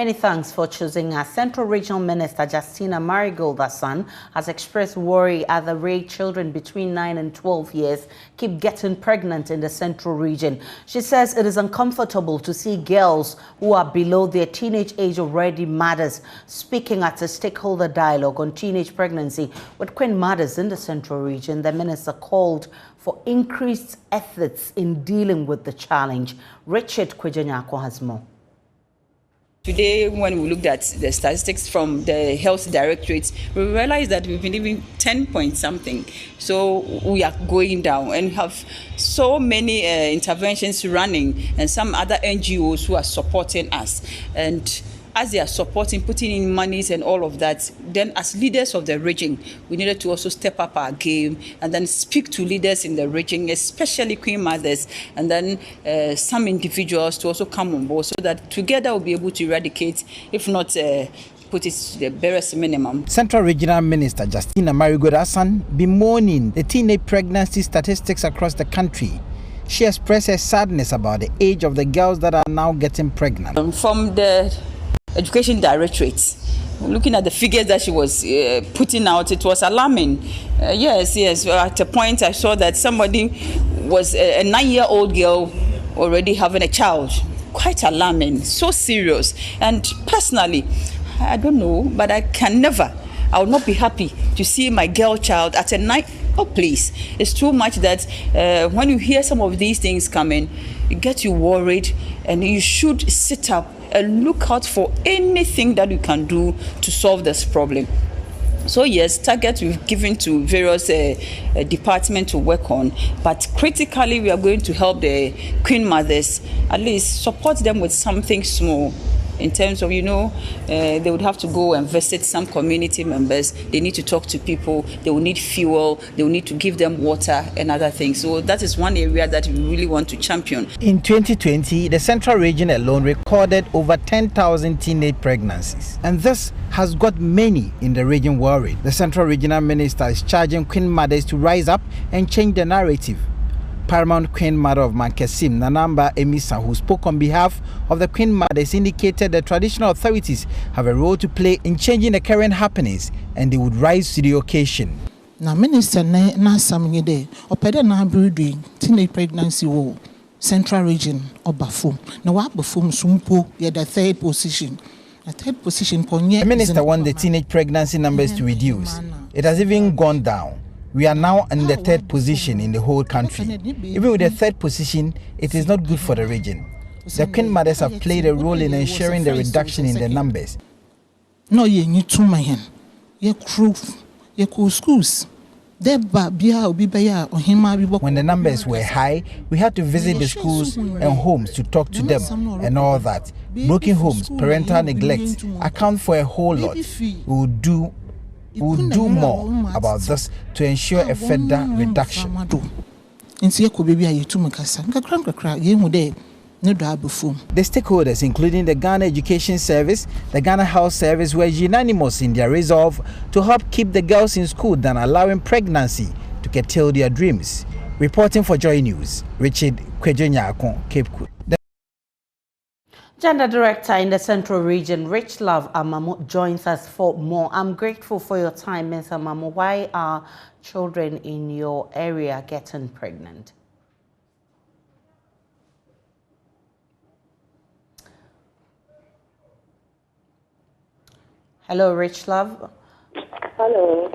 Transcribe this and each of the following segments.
Many thanks for choosing us. Central Regional Minister Justina Marigold-Asan has expressed worry at the rate children between 9 and 12 years keep getting pregnant in the Central Region. She says it is uncomfortable to see girls who are below their teenage age already mothers. Speaking at a stakeholder dialogue on teenage pregnancy with Queen mothers in the Central Region, the minister called for increased efforts in dealing with the challenge. Richard Kwejenyako has more. Today, when we looked at the statistics from the health directorate, we realized that we've been living 10 point something. So we are going down and have so many interventions running and some other NGOs who are supporting us. And as they are supporting, putting in monies and all of that, then as leaders of the region, we needed to also step up our game and then speak to leaders in the region, especially Queen mothers, and then some individuals to also come on board so that together we'll be able to eradicate, if not put it to the barest minimum. Central Regional Minister Justina Marigold-Asan bemoaning the teenage pregnancy statistics across the country. She expressed her sadness about the age of the girls that are now getting pregnant. From the Education Directorate, looking at the figures that she was putting out, it was alarming. Yes. At a point, I saw that somebody was a 9-year-old girl already having a child. Quite alarming, so serious. And personally, I don't know, but I will not be happy to see my girl child at a night. Oh, please. It's too much that when you hear some of these things coming, it gets you worried, and you should sit up and look out for anything that you can do to solve this problem. So yes, targets we've given to various departments to work on, but critically we are going to help the Queen mothers, at least support them with something small. In terms of, they would have to go and visit some community members. They need to talk to people. They will need fuel. They will need to give them water and other things. So that is one area that we really want to champion. In 2020, the Central Region alone recorded over 10,000 teenage pregnancies. And this has got many in the region worried. The Central Regional Minister is charging Queen mothers to rise up and change the narrative. Paramount Queen Mother of Mankesim, Nanamba Emisa, who spoke on behalf of the Queen Mothers, indicated that traditional authorities have a role to play in changing the current happenings and they would rise to the occasion. Now, Minister na samide opede na breeding teenage pregnancy wo Central Region Obafum. Now wa Bafum sumpo ye the third position. The third position the minister wants the teenage pregnancy numbers to reduce. It has even gone down. We are now in the third position in the whole country. Even with the third position, it is not good for the region. The Queen mothers have played a role in ensuring the reduction in the numbers. No, you need to my hand. You crew, you schools. When the numbers were high, we had to visit the schools and homes to talk to them and all that. Broken homes, parental neglect account for a whole lot. We will do more about this to ensure a further reduction. The stakeholders, including the Ghana Education Service, the Ghana Health Service, were unanimous in their resolve to help keep the girls in school than allowing pregnancy to curtail their dreams. Reporting for JoyNews, Richard Kwejenyako, Cape Coast. Gender Director in the Central Region, Rich Love Amamo, joins us for more. I'm grateful for your time, Ms. Amamo. Why are children in your area getting pregnant? Hello, Rich Love. Hello.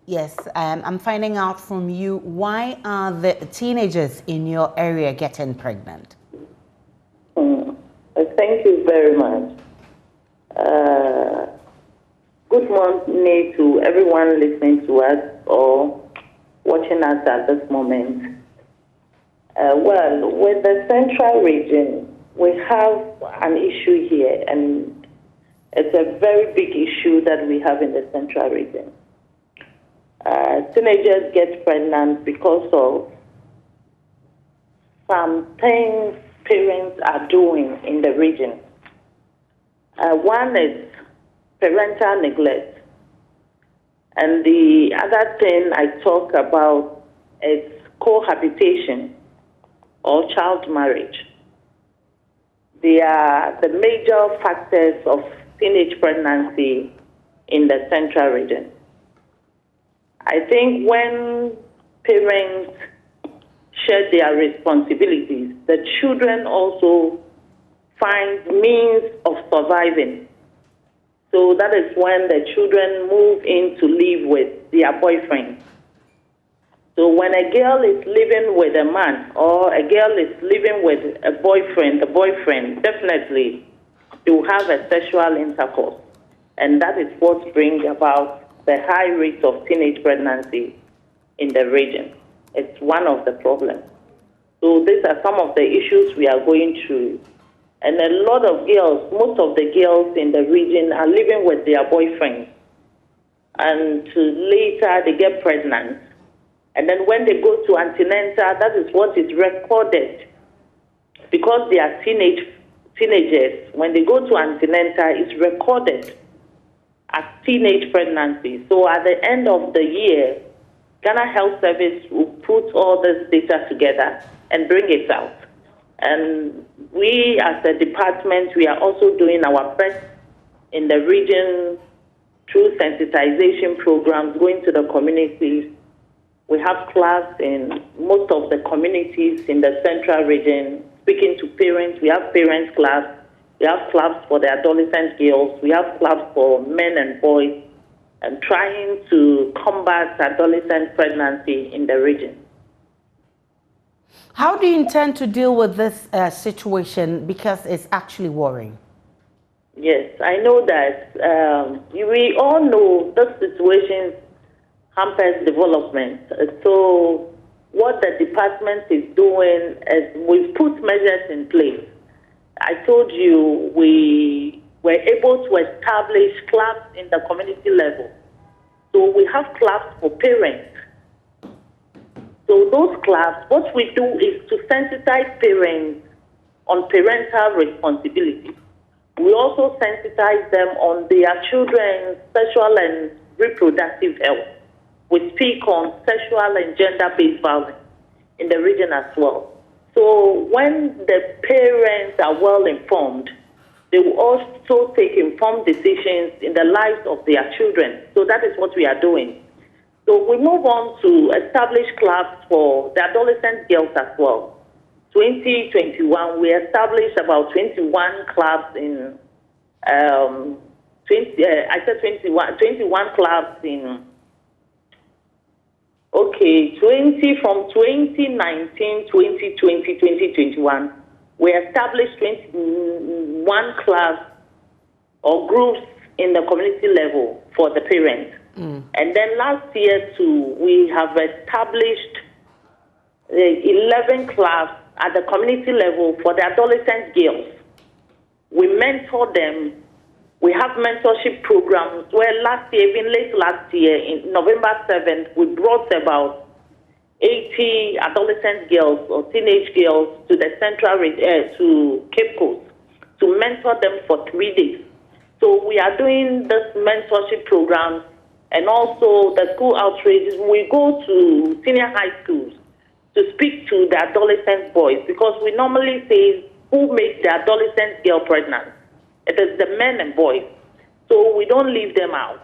Yes, I'm finding out from you, why are the teenagers in your area getting pregnant? Thank you very much. Good morning to everyone listening to us or watching us at this moment. Well, with the Central Region, we have an issue here, and it's a very big issue that we have in the Central Region. Teenagers get pregnant because of some things parents are doing in the region. One is parental neglect, and the other thing I talk about is cohabitation or child marriage. they are the major factors of teenage pregnancy in the central region. I think when parents share their responsibilities, the children also find means of surviving. So that is when the children move in to live with their boyfriend. So when a girl is living with a man or a girl is living with a boyfriend, the boyfriend definitely will have a sexual intercourse. And that is what brings about the high rate of teenage pregnancy in the region. It's one of the problems. So these are some of the issues we are going through. And a lot of girls, most of the girls in the region are living with their boyfriends. And later they get pregnant. And then when they go to antenatal, that is what is recorded. Because they are teenagers, when they go to antenatal, it's recorded as teenage pregnancy. So at the end of the year, Ghana Health Service will put all this data together and bring it out. And we as a department, we are also doing our best in the region through sensitization programs, going to the communities. We have clubs in most of the communities in the central region, speaking to parents. We have parents clubs. We have clubs for the adolescent girls. We have clubs for men and boys, and trying to combat adolescent pregnancy in the region. How do you intend to deal with this situation, because it's actually worrying? Yes, I know that we all know that situation hampers development. So what the department is doing is we've put measures in place. I told you we were able to establish clubs in the community level. So we have clubs for parents. So those clubs, what we do is to sensitize parents on parental responsibility. We also sensitize them on their children's sexual and reproductive health. We speak on sexual and gender-based violence in the region as well. So when the parents are well informed, they will also take informed decisions in the lives of their children. So that is what we are doing. So we move on to establish clubs for the adolescent girls as well. 2021, we established about 21 clubs in 21 clubs in 20 from 2019, 2020, 2021, we established 21 clubs or groups in the community level for the parents. And then last year too, we have established 11 clubs at the community level for the adolescent girls. We mentor them. We have mentorship programs where last year, even late last year, in November 7th, we brought about 80 adolescent girls or teenage girls to the to Cape Coast to mentor them for 3 days. So we are doing this mentorship program and also the school outreaches. We go to senior high schools to speak to the adolescent boys, because we normally say who makes the adolescent girl pregnant. It is the men and boys. So we don't leave them out.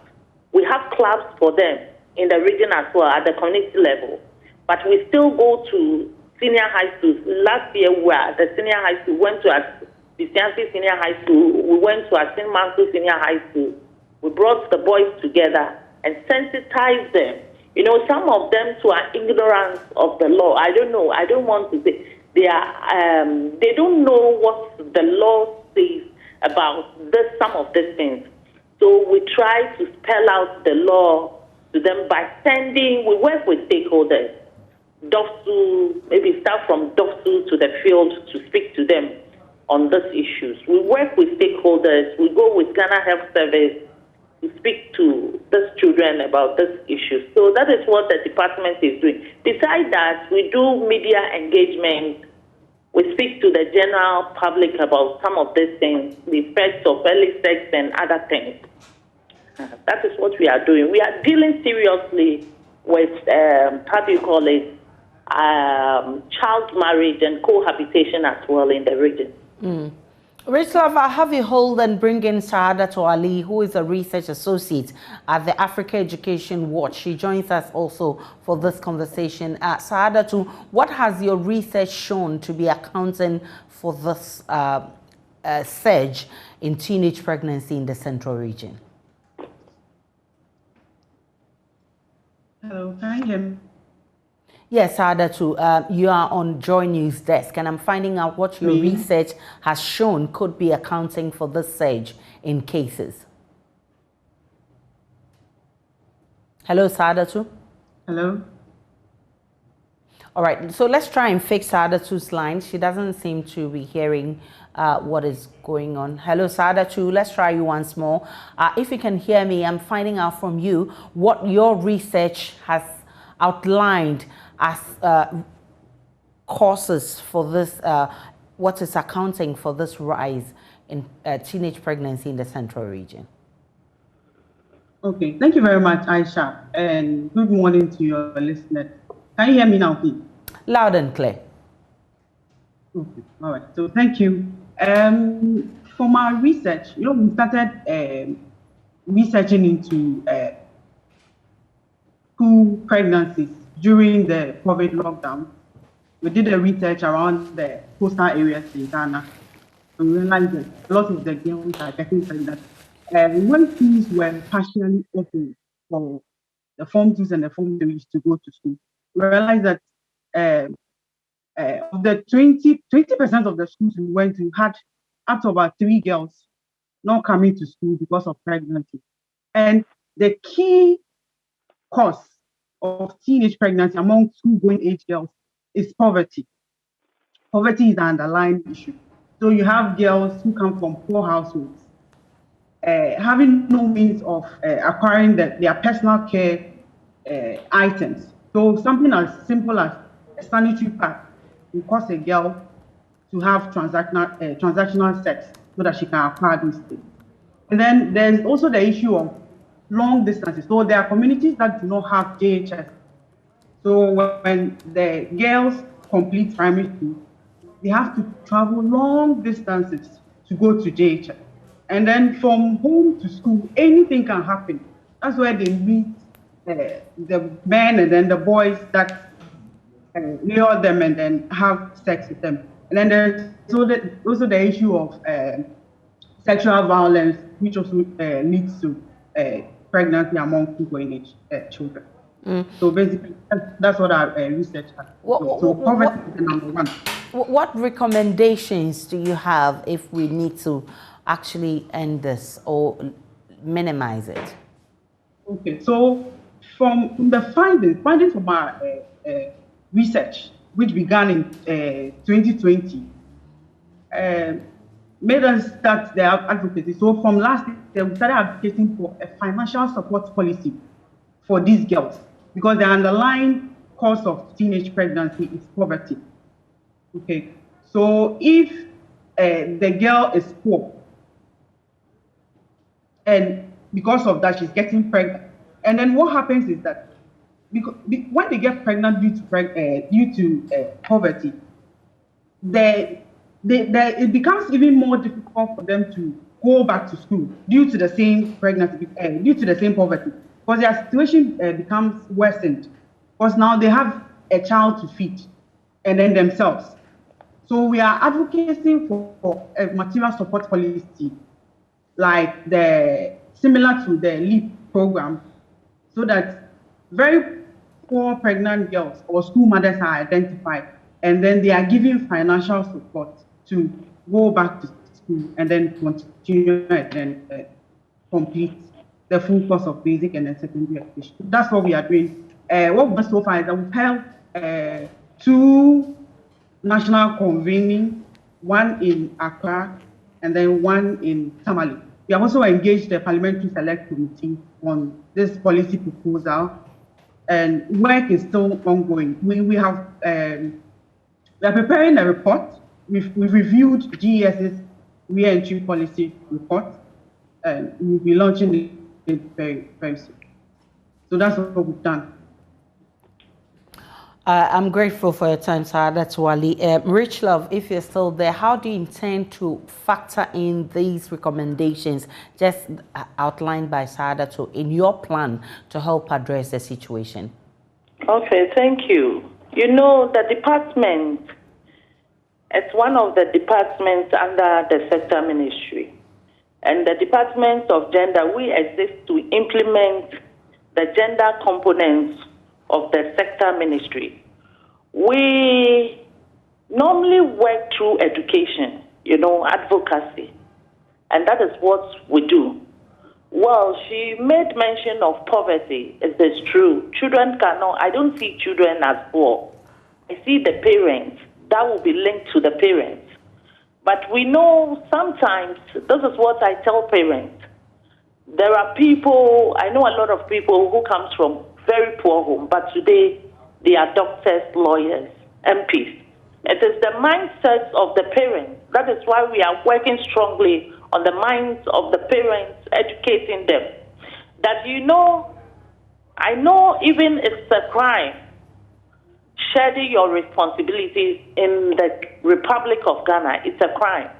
We have clubs for them in the region as well at the community level. But we still go to senior high schools. Last year, we were at the senior high school, went to Bisiansi Senior High School. We went to Asin Mansu Senior High School. We brought the boys together and sensitized them. You know, some of them to our ignorance of the law. I don't know. I don't want to say they don't know what the law says about some of these things. So we try to spell out the law to them by we work with stakeholders. DOFSU, maybe start from DOFSU to the field to speak to them on these issues. We work with stakeholders. We go with Ghana Health Service to speak to these children about these issues. So that is what the department is doing. Besides that, we do media engagement. We speak to the general public about some of these things, the effects of early sex and other things. That is what we are doing. We are dealing seriously with, child marriage and cohabitation as well in the region. Rislav, I have you hold and bring in Saadatu Ali, who is a research associate at the Africa Education Watch. She joins us also for this conversation. Saadatu, what has your research shown to be accounting for this surge in teenage pregnancy in the Central region? Hello, can you hear me? Yes, Saadatu, you are on JoyNews desk, and I'm finding out what your research has shown could be accounting for this surge in cases. Hello, Saadatu. Hello. All right, so let's try and fix Saadatu's line. She doesn't seem to be hearing what is going on. Hello, Saadatu. Let's try you once more. If you can hear me, I'm finding out from you what your research has outlined as causes for this, what is accounting for this rise in teenage pregnancy in the Central region. Okay, thank you very much, Aisha, and good morning to your listeners. Can you hear me now, please? Loud and clear. Okay, all right. So thank you. For my research, we started researching into school pregnancies during the COVID lockdown. We did a research around the coastal areas in Ghana, and we realized that a lot of the girls are getting pregnant. When schools were partially open for the Form 2s and the Form 3s to go to school, we realized that of the 20% of the schools we went to had up to about 3 girls not coming to school because of pregnancy. And the key cause of teenage pregnancy among school-going age girls is poverty. Poverty is the underlying issue. So you have girls who come from poor households, having no means of acquiring their personal care items. So something as simple as a sanitary pad will cause a girl to have transactional sex so that she can acquire these things. And then there's also the issue of long distances. So there are communities that do not have JHS. So when the girls complete primary school, they have to travel long distances to go to JHS. And then from home to school, anything can happen. That's where they meet the men and then the boys that lure them and then have sex with them. And then there's also the issue of sexual violence, which also leads to pregnancy among school-going age children. So basically, that's what our research has. So poverty is the number one. What recommendations do you have if we need to actually end this or minimize it? Okay, so from the findings from our research, which began in 2020, made us start their advocacy. So from last year, we started advocating for a financial support policy for these girls because the underlying cause of teenage pregnancy is poverty. Okay, so if the girl is poor, and because of that, she's getting pregnant, and then what happens is that when they get pregnant due to poverty, it becomes even more difficult for them to go back to school due to the same pregnancy, due to the same poverty, because their situation becomes worsened, because now they have a child to feed, and then themselves. So we are advocating for a material support policy, like similar to the LEAP program, so that very poor pregnant girls or school mothers are identified, and then they are given financial support to go back to school and then continue and then complete the full course of basic and then secondary education. That's what we are doing. What we've done so far is that we've held 2 national convening, one in Accra and then one in Tamale. We have also engaged the Parliamentary Select Committee on this policy proposal, and work is still ongoing. We are preparing a report. We've reviewed GES's re-entry policy report, and we'll be launching it very, very soon. So that's what we've done. I'm grateful for your time, sir. That's Wali. Rich Love, if you're still there, how do you intend to factor in these recommendations just outlined by Saadato in your plan to help address the situation? Okay, thank you. You know, the department, it's one of the departments under the sector ministry. And the Department of Gender, we exist to implement the gender components of the sector ministry. We normally work through education, you know, advocacy, and that is what we do. Well, she made mention of poverty. It is true. Children cannot, I don't see children as poor. I see the parents. That will be linked to the parents. But we know sometimes, this is what I tell parents, there are people, I know a lot of people who comes from very poor home, but today they are doctors, lawyers, MPs. It is the mindset of the parents. That is why we are working strongly on the minds of the parents, educating them. That, you know, I know even it's a crime, shedding your responsibilities in the Republic of Ghana, it's a crime.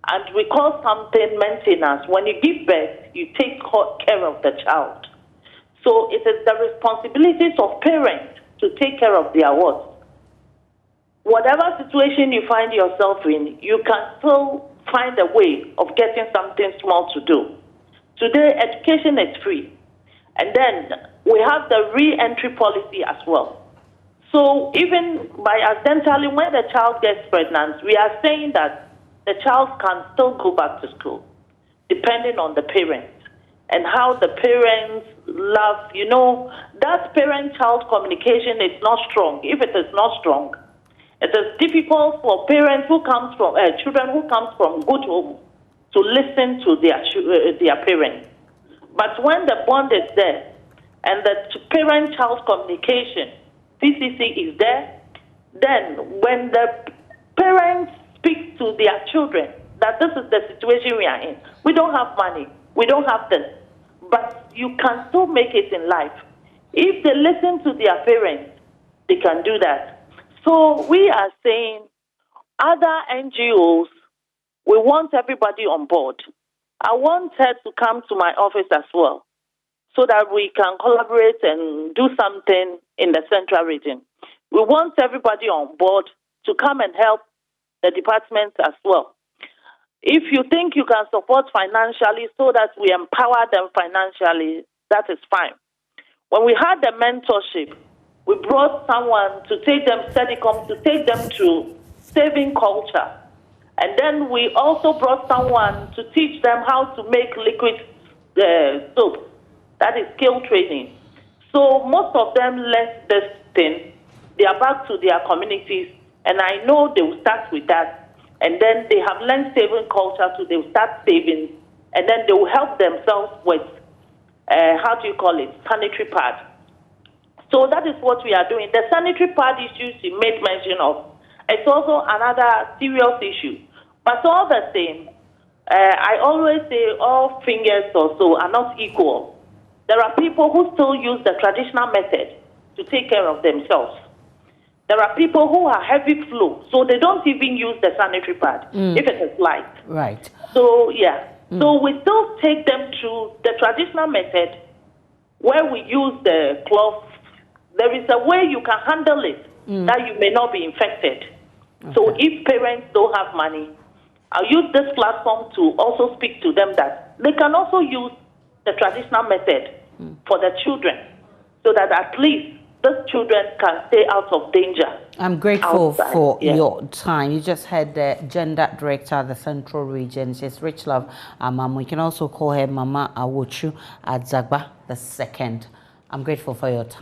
And we call something maintenance. When you give birth, you take care of the child. So it is the responsibilities of parents to take care of their what? Whatever situation you find yourself in, you can still find a way of getting something small to do. Today, education is free. And then we have the re-entry policy as well. So even by accidentally, when the child gets pregnant, we are saying that the child can still go back to school, depending on the parents and how the parents love. You know, that parent-child communication is not strong. If it is not strong, it is difficult for parents who comes from children who comes from good home to listen to their parents. But when the bond is there and the parent-child communication, PCC is there, then when the parents speak to their children that this is the situation we are in, we don't have money, we don't have this, but you can still make it in life. If they listen to their parents, they can do that. So we are saying other NGOs, we want everybody on board. I want her to come to my office as well, so that we can collaborate and do something in the central region. We want everybody on board to come and help the department as well. If you think you can support financially so that we empower them financially, that is fine. When we had the mentorship, we brought someone to take them, Steadicom, to take them to saving culture. And then we also brought someone to teach them how to make liquid soap. That is skill training. So most of them left this thing. They are back to their communities, and I know they will start with that. And then they have learned saving culture, so they will start saving, and then they will help themselves with, sanitary pad. So that is what we are doing. The sanitary pad issues you made mention of, it's also another serious issue. But all the same, I always say all fingers or so are not equal. There are people who still use the traditional method to take care of themselves. There are people who are heavy flow, so they don't even use the sanitary pad if it is light. Right. So, yeah. So we still take them through the traditional method where we use the cloth. There is a way you can handle it that you may not be infected. Okay. So if parents don't have money, I'll use this platform to also speak to them that they can also use the traditional method for the children, so that at least these children can stay out of danger. I'm grateful outside. for your time. You just had the gender director of the Central Region. She's Rich Love. We can also call her Mama Awochu Adzagba II. I'm grateful for your time.